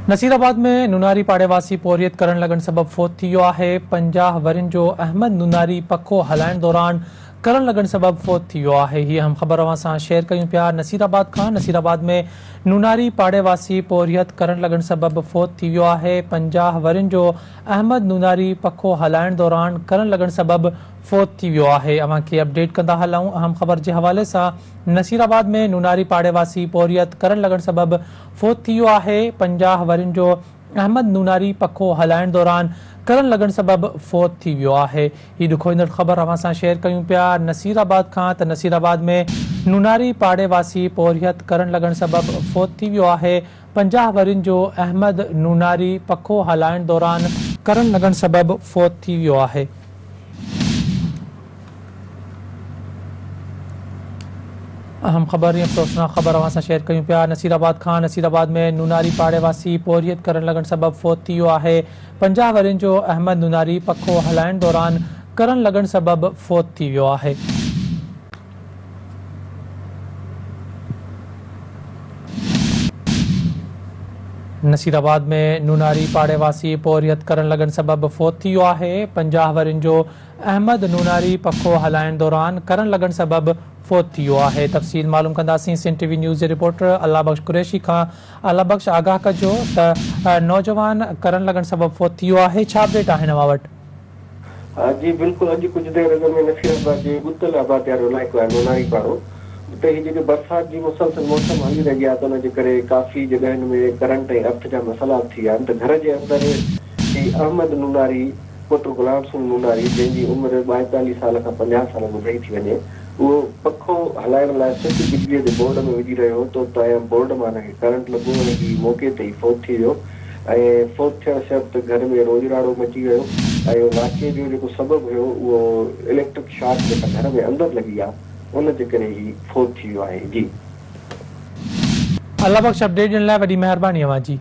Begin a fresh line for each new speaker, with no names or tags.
नसीराबाद में नुनारी पाड़ेवासी पोरियत करण लगन सबब फोत थी वियो आहे। 50 वरनि जो अहमद नुनारी पखो हलाइण दौरान करण लगन सबब फोत थी वियो आहे। हीअ हम ख़बर अवां सां शेयर कयूं पिया नसीराबाद खां। नसीराबाद में नुनारी पाड़ेवासी पोरियत करण लगन सबब फोत थी वियो आहे। 50 वरनि जो अहमद नुनारी पखो हलाइण दौरान करण लगन सबब फोत थी वियो आहे। अवां खे अपडेट कंदा हलूं अहम ख़बर जे हवाले सां। नसीराबाद में नुनारी पाड़ेवासी पोरियत करण लगन सबब फोत थी वियो आहे। 50 वरनि जो अहमद नुनारी पखो हलाइण दौरान करण लगन सबब फोत थी वियो आहे। ही ॾुखो ईंदड़ ख़बर अवां सां शेयर कयूं पिया नसीराबाद खां त नसीराबाद में नुनारी पाड़ेवासी पोरियत करण लगन सबब फोत थी वियो आहे। 50 वरनि जो अहमद नुनारी पखो हलाइण दौरान करण लगन सबब फोत थी वियो आहे। अहम ख़बर अफ़सोसनाक ख़बर अवां सां शेयर कयूं पिया नसीराबाद खां। नसीराबाद में नुनारी पाड़ेवासी पोरियत करण लगन सबब फोत थी वियो आहे। 50 वरनि जो अहमद नुनारी पखो हलाइण दौरान करण लगन सबब फोत थी वियो आहे। नसीराबाद में नुनारी पाड़ेवासी पोरियत करण लगन सबब फोत थी वियो आहे। 50 वरनि जो अहमद नुनारी पखो हलाइण दौरान करण लगन सबब फोत थी वियो आहे। तफ़सील मालूम कंदासीं सिंध टीवी न्यूज़ जे रिपोर्टर अल्लाह बख्श कुरैशी खां। अल्लाह बख्श आगाह कजो त नौजवान करण लगन सबब फोत थी वियो आहे। छा अपडेट आहे हिन बाबति?
जी बिल्कुल अॼु कुछ देर अॻु में नसीराबाद जे गुतल आबादी वारो इलाइक़ो आहे नुनारी पाड़ो। उते ही जेके बरसात जी मुसलसल मौसम हली रही आहे त उनजे करे काफ़ी जॻहियुनि में करंट ऐं अर्थ जा मसइला थी विया आहिनि। त घर जे अंदरि अहमद नुनारी पुट गुलाम सिंह नुनारी जंहिंजी उमिरि 42 साल खां 50 साल ॿुधाई थी वञे, उहो पखो हलाइण लाइ सुठी बिजलीअ जे बोर्ड में विझी रहियो हो त बोर्ड मां हुनखे करंट लॻो ऐं मौक़े ते ई फोत थी वियो। ऐं फोत थियण शर्त घर में रोजराड़ो मची वियो ऐं वाक़े जो जेको सबबु हुयो उहो इलेक्ट्रिक शॉक जेका घर में अंदरि लॻी आहे उन जे करे ई फोत थी वियो आहे। जी
अल्लाह बख्श अपडेट ॾियण लाइ वॾी महिरबानी अवां जी।